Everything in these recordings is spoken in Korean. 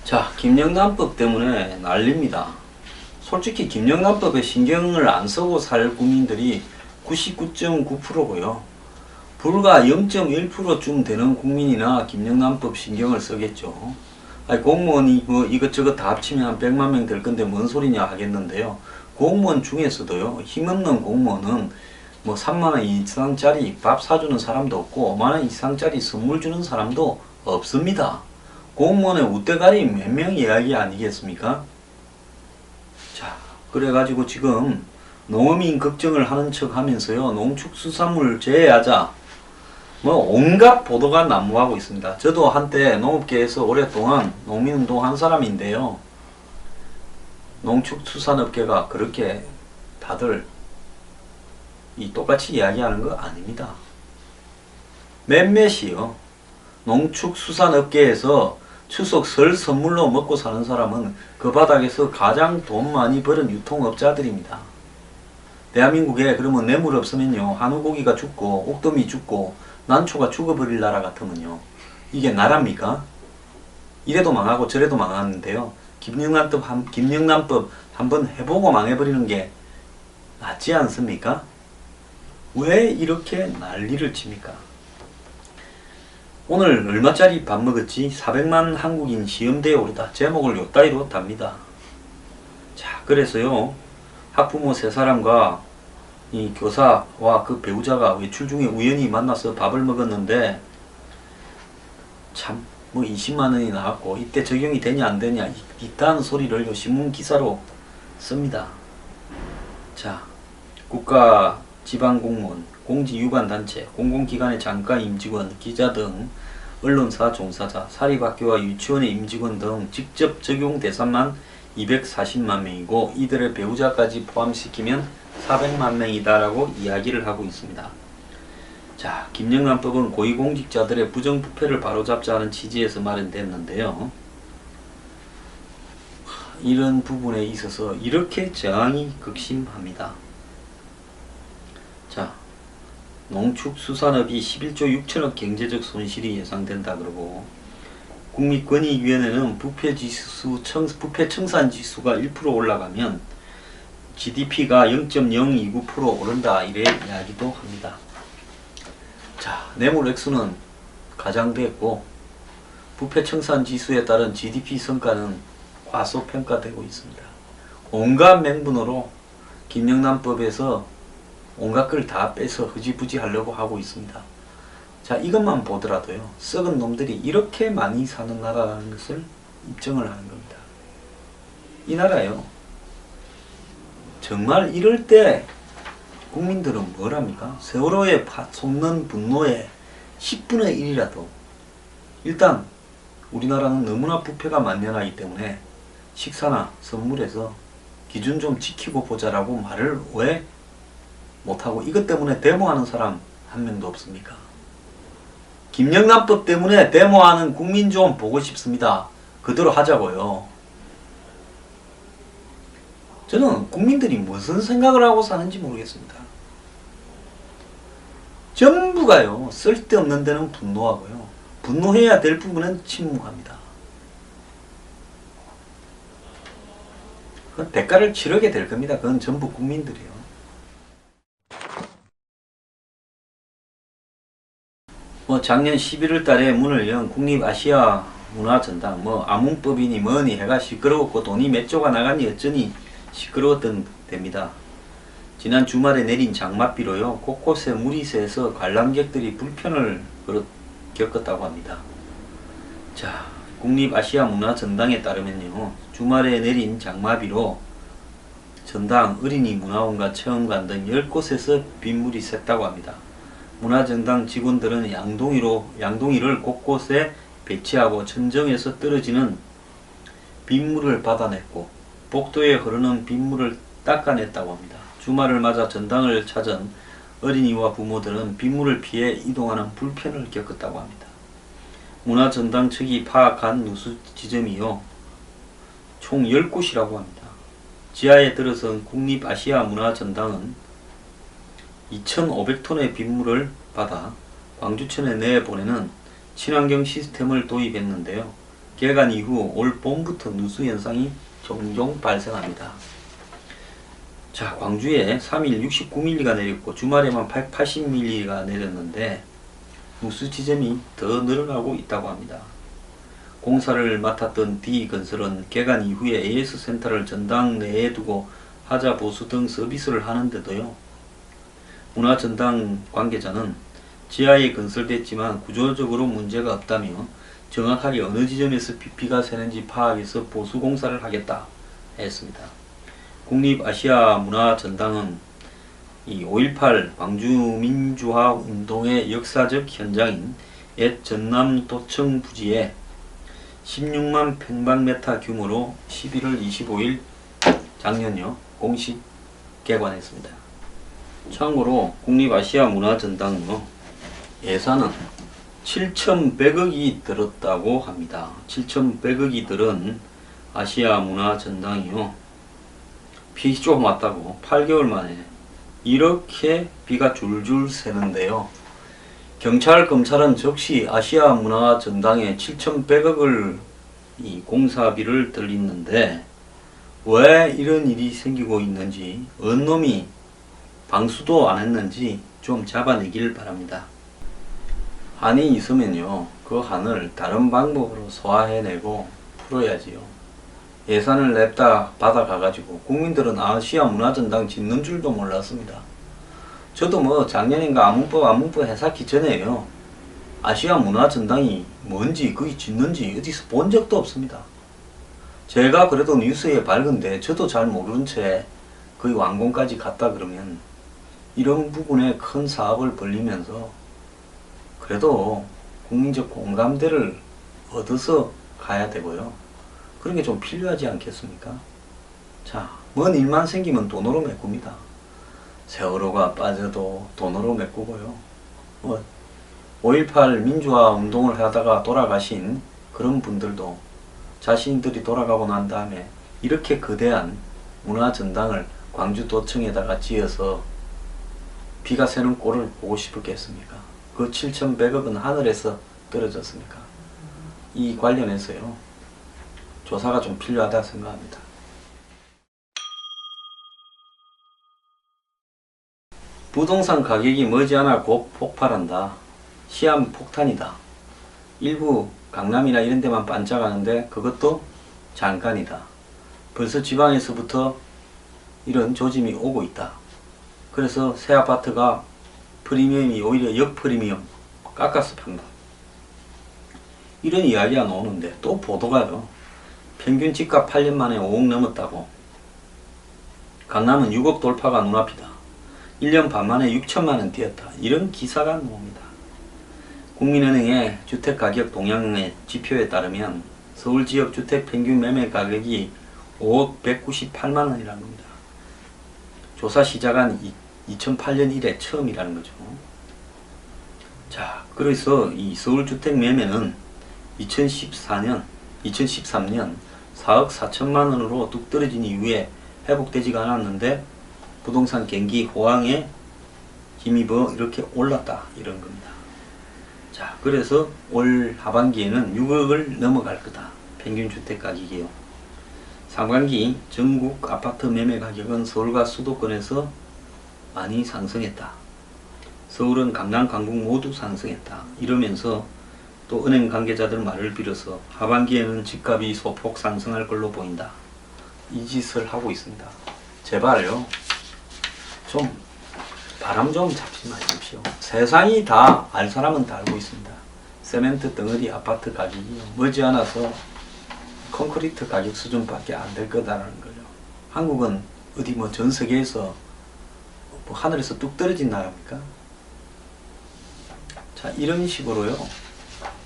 자, 김영란법 때문에 난립니다. 솔직히 김영란법에 신경을 안 쓰고 살 국민들이 99.9%고요. 불과 0.1%쯤 되는 국민이나 김영란법 신경을 쓰겠죠. 아니, 공무원이 뭐 이것저것 다 합치면 한 100만 명 될 건데 뭔 소리냐 하겠는데요. 공무원 중에서도요, 힘없는 공무원은 뭐 3만원 이상짜리 밥 사주는 사람도 없고 5만원 이상짜리 선물 주는 사람도 없습니다. 공무원의 우대가리 몇 명 이야기 아니겠습니까? 자, 그래가지고 지금 농어민 걱정을 하는 척 하면서요, 농축수산물 제외하자 뭐 온갖 보도가 난무하고 있습니다. 저도 한때 농업계에서 오랫동안 농민운동 한 사람인데요, 농축수산업계가 그렇게 다들 똑같이 이야기하는 거 아닙니다. 몇몇이요, 농축수산업계에서 추석 설 선물로 먹고 사는 사람은 그 바닥에서 가장 돈 많이 버는 유통업자들입니다. 대한민국에 그러면 뇌물 없으면요, 한우고기가 죽고 옥돔이 죽고 난초가 죽어버릴 나라 같으면요, 이게 나라입니까? 이래도 망하고 저래도 망하는데요, 김영란법 한번 해보고 망해버리는 게 낫지 않습니까? 왜 이렇게 난리를 칩니까? 오늘 얼마짜리 밥 먹었지? 400만 한국인 시험대에 오르다. 제목을 요따위로 답니다. 자, 그래서요, 학부모 세 사람과 이 교사와 그 배우자가 외출 중에 우연히 만나서 밥을 먹었는데 참 뭐 20만원이 나왔고 이때 적용이 되냐 안 되냐 이딴 소리를 요 신문 기사로 씁니다. 자, 국가 지방공무원, 공직유관단체, 공공기관의 장과 임직원, 기자 등 언론사 종사자, 사립학교와 유치원의 임직원 등 직접 적용 대상만 240만 명이고 이들의 배우자까지 포함시키면 400만 명이다 라고 이야기를 하고 있습니다. 자, 김영란법은 고위공직자들의 부정부패를 바로잡자 하는 취지에서 마련됐는데요, 이런 부분에 있어서 이렇게 저항이 극심합니다. 자, 농축수산업이 11조 6천억 경제적 손실이 예상된다 그러고, 국민권익위원회는 부패 청산 지수가 1% 올라가면 GDP가 0.029% 오른다 이래 이야기도 합니다. 자, 뇌물 액수는 가장됐고 부패 청산 지수에 따른 GDP 성과는 과소평가되고 있습니다. 온갖 명분으로 김영란법에서 온갖 걸 다 빼서 흐지부지 하려고 하고 있습니다. 자, 이것만 보더라도요, 썩은 놈들이 이렇게 많이 사는 나라라는 것을 입증을 하는 겁니다. 이 나라요, 정말 이럴 때 국민들은 뭘 합니까? 세월호에 솟는 분노의 10분의 1이라도 일단 우리나라는 너무나 부패가 만연하기 때문에 식사나 선물에서 기준 좀 지키고 보자라고 말을 왜 못하고 이것 때문에 데모하는 사람 한 명도 없습니까? 김영란법 때문에 데모하는 국민 좀 보고 싶습니다. 그대로 하자고요. 저는 국민들이 무슨 생각을 하고 사는지 모르겠습니다. 전부가요, 쓸데없는 데는 분노하고요, 분노해야 될 부분은 침묵합니다. 그건 대가를 치르게 될 겁니다. 그건 전부 국민들이요. 뭐 작년 11월 달에 문을 연 국립아시아 문화전당, 뭐 아문법이니 뭐니 해가 시끄러웠고 돈이 몇 조가 나가니 어쩌니 시끄러웠던 때입니다. 지난 주말에 내린 장맛비로요, 곳곳에 물이 새서 관람객들이 불편을 겪었다고 합니다. 자, 국립아시아 문화전당에 따르면요, 주말에 내린 장마비로 전당, 어린이 문화원과 체험관 등 10곳에서 빗물이 샜다고 합니다. 문화전당 직원들은 양동이를 곳곳에 배치하고 천정에서 떨어지는 빗물을 받아냈고 복도에 흐르는 빗물을 닦아냈다고 합니다. 주말을 맞아 전당을 찾은 어린이와 부모들은 빗물을 피해 이동하는 불편을 겪었다고 합니다. 문화전당 측이 파악한 누수 지점이요, 총 10곳이라고 합니다. 지하에 들어선 국립아시아 문화전당은 2,500톤의 빗물을 받아 광주천에 내보내는 친환경 시스템을 도입했는데요, 개관 이후 올 봄부터 누수 현상이 종종 발생합니다. 자, 광주에 3일 69mm가 내렸고 주말에만 180mm가 내렸는데 누수 지점이 더 늘어나고 있다고 합니다. 공사를 맡았던 D건설은 개관 이후에 AS센터를 전당 내에 두고 하자 보수 등 서비스를 하는데도요. 문화전당 관계자는 지하에 건설됐지만 구조적으로 문제가 없다며 정확하게 어느 지점에서 비가 새는지 파악해서 보수 공사를 하겠다 했습니다. 국립아시아문화전당은 이 5.18 광주민주화 운동의 역사적 현장인 옛 전남도청 부지에 16만 평방미터 규모로 11월 25일 작년요 공식 개관했습니다. 참고로 국립아시아문화전당은 예산은 7,100억이 들었다고 합니다. 7,100억이 들은 아시아문화전당이요. 비 좀 왔다고 8개월 만에 이렇게 비가 줄줄 새는데요. 경찰, 검찰은 즉시 아시아문화전당에 7,100억을 이 공사비를 들리는데 왜 이런 일이 생기고 있는지, 어느 놈이 방수도 안 했는지 좀 잡아내길 바랍니다. 한이 있으면요, 그 한을 다른 방법으로 소화해내고 풀어야지요. 예산을 냅다 받아가가지고 국민들은 아시아문화전당 짓는 줄도 몰랐습니다. 저도 뭐 작년인가 안문법 해석기 전에요, 아시아문화전당이 뭔지 그게 짓는지 어디서 본 적도 없습니다. 제가 그래도 뉴스에 밝은데 저도 잘 모르는 채 거의 완공까지 갔다 그러면 이런 부분에 큰 사업을 벌리면서 그래도 국민적 공감대를 얻어서 가야 되고요. 그런 게 좀 필요하지 않겠습니까? 자, 먼 일만 생기면 돈으로 메꿉니다. 세월호가 빠져도 돈으로 메꾸고요. 5.18 민주화 운동을 하다가 돌아가신 그런 분들도 자신들이 돌아가고 난 다음에 이렇게 거대한 문화전당을 광주도청에다가 지어서 비가 새는 꼴을 보고 싶었겠습니까? 그 7,100억은 하늘에서 떨어졌습니까? 이 관련해서요, 조사가 좀 필요하다 생각합니다. 부동산 가격이 머지않아 곧 폭발한다. 시한 폭탄이다. 일부 강남이나 이런 데만 반짝하는데 그것도 잠깐이다. 벌써 지방에서부터 이런 조짐이 오고 있다. 그래서 새 아파트가 프리미엄이 오히려 역프리미엄 깎아서 판다. 이런 이야기가 나오는데 또 보도가요, 평균 집값 8년 만에 5억 넘었다고. 강남은 6억 돌파가 눈앞이다. 1년 반 만에 6천만원 뛰었다. 이런 기사가 나옵니다. 국민은행의 주택가격 동향의 지표에 따르면 서울 지역 주택 평균 매매 가격이 5억 198만원이라는 겁니다. 조사 시작한 2008년 이래 처음이라는 거죠. 자, 그래서 이 서울 주택 매매는 2013년 4억 4천만원으로 뚝 떨어진 이후에 회복되지가 않았는데 부동산 경기 호황에 힘입어 이렇게 올랐다, 이런 겁니다. 자, 그래서 올 하반기에는 6억을 넘어갈 거다. 평균 주택 가격이요. 상반기 전국 아파트 매매 가격은 서울과 수도권에서 많이 상승했다. 서울은 강남, 강북 모두 상승했다. 이러면서 또 은행 관계자들 말을 빌어서 하반기에는 집값이 소폭 상승할 걸로 보인다. 이 짓을 하고 있습니다. 제발요, 좀 바람 좀 잡지 마십시오. 세상이 다 알 사람은 다 알고 있습니다. 세멘트 덩어리 아파트 가격이 머지않아서 콘크리트 가격 수준밖에 안 될 거다라는 거죠. 한국은 어디 뭐 전 세계에서 뭐 하늘에서 뚝 떨어진 나라입니까? 자, 이런 식으로요,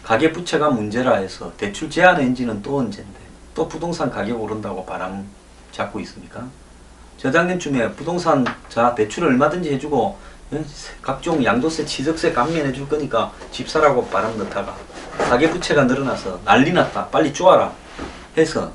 가계부채가 문제라 해서 대출 제한 엔진은 또 언젠데 또 부동산 가격 오른다고 바람 잡고 있습니까? 저작년쯤에 부동산 자 대출을 얼마든지 해주고 각종 양도세, 취득세 감면해 줄 거니까 집 사라고 바람 넣다가 가계부채가 늘어나서 난리 났다, 빨리 쪼아라 해서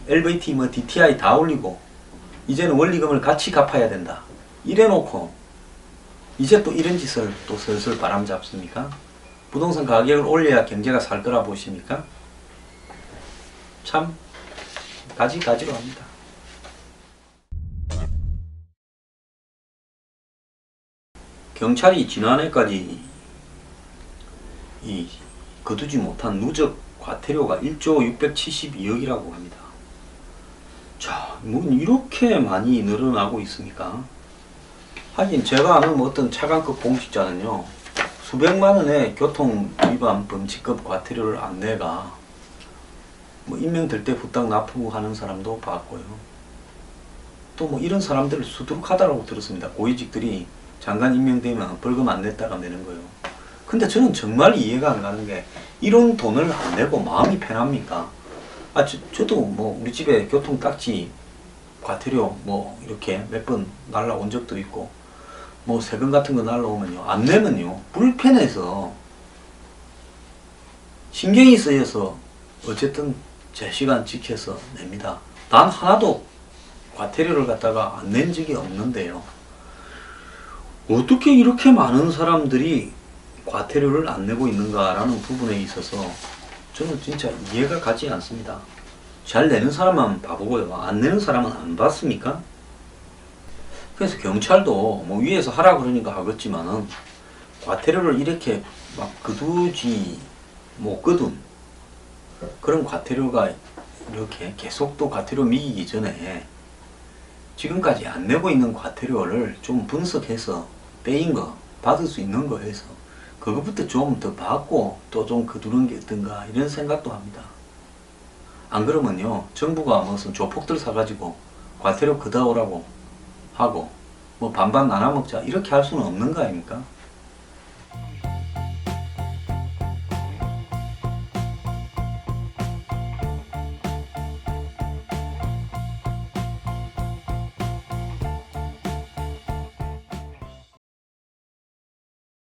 LVT 뭐 DTI 다 올리고 이제는 원리금을 같이 갚아야 된다 이래놓고 이제 또 이런 짓을 또 슬슬 바람 잡습니까? 부동산 가격을 올려야 경제가 살 거라 보십니까? 참 가지가지로 합니다. 경찰이 지난해까지 이 거두지 못한 누적 과태료가 1조 672억이라고 합니다. 자, 뭐 이렇게 많이 늘어나고 있습니까? 하긴 제가 아는 뭐 어떤 차관급 공직자는요, 수백만 원의 교통위반 범칙급 과태료를 안 내가 뭐 임명될 때 후딱 납부하는 사람도 봤고요. 또 뭐 이런 사람들을 수두룩하다고 들었습니다. 고위직들이 장관 임명되면 벌금 안 냈다가 내는 거예요. 근데 저는 정말 이해가 안 가는 게, 이런 돈을 안 내고 마음이 편합니까? 저도 뭐 우리 집에 교통딱지 과태료 뭐 이렇게 몇 번 날라온 적도 있고, 뭐 세금 같은 거 날라오면요, 안 내면요 불편해서 신경이 쓰여서 어쨌든 제 시간 지켜서 냅니다. 단 하나도 과태료를 갖다가 안 낸 적이 없는데요, 어떻게 이렇게 많은 사람들이 과태료를 안 내고 있는가라는 부분에 있어서 저는 진짜 이해가 가지 않습니다. 잘 내는 사람만 봐보고요, 안 내는 사람은 안 봤습니까? 그래서 경찰도 뭐 위에서 하라 그러니까 하겠지만은, 과태료를 이렇게 막 거두지 못 거둔 그런 과태료가 이렇게 계속 또 과태료 미기기 전에 지금까지 안 내고 있는 과태료를 좀 분석해서 떼인 거, 받을 수 있는 거 해서 그것부터 좀 더 받고 또 좀 거두는 게 어떤가, 이런 생각도 합니다. 안 그러면요, 정부가 무슨 조폭들 사가지고 과태료 걷어오라고 하고 뭐 반반 나눠 먹자 이렇게 할 수는 없는 거 아닙니까?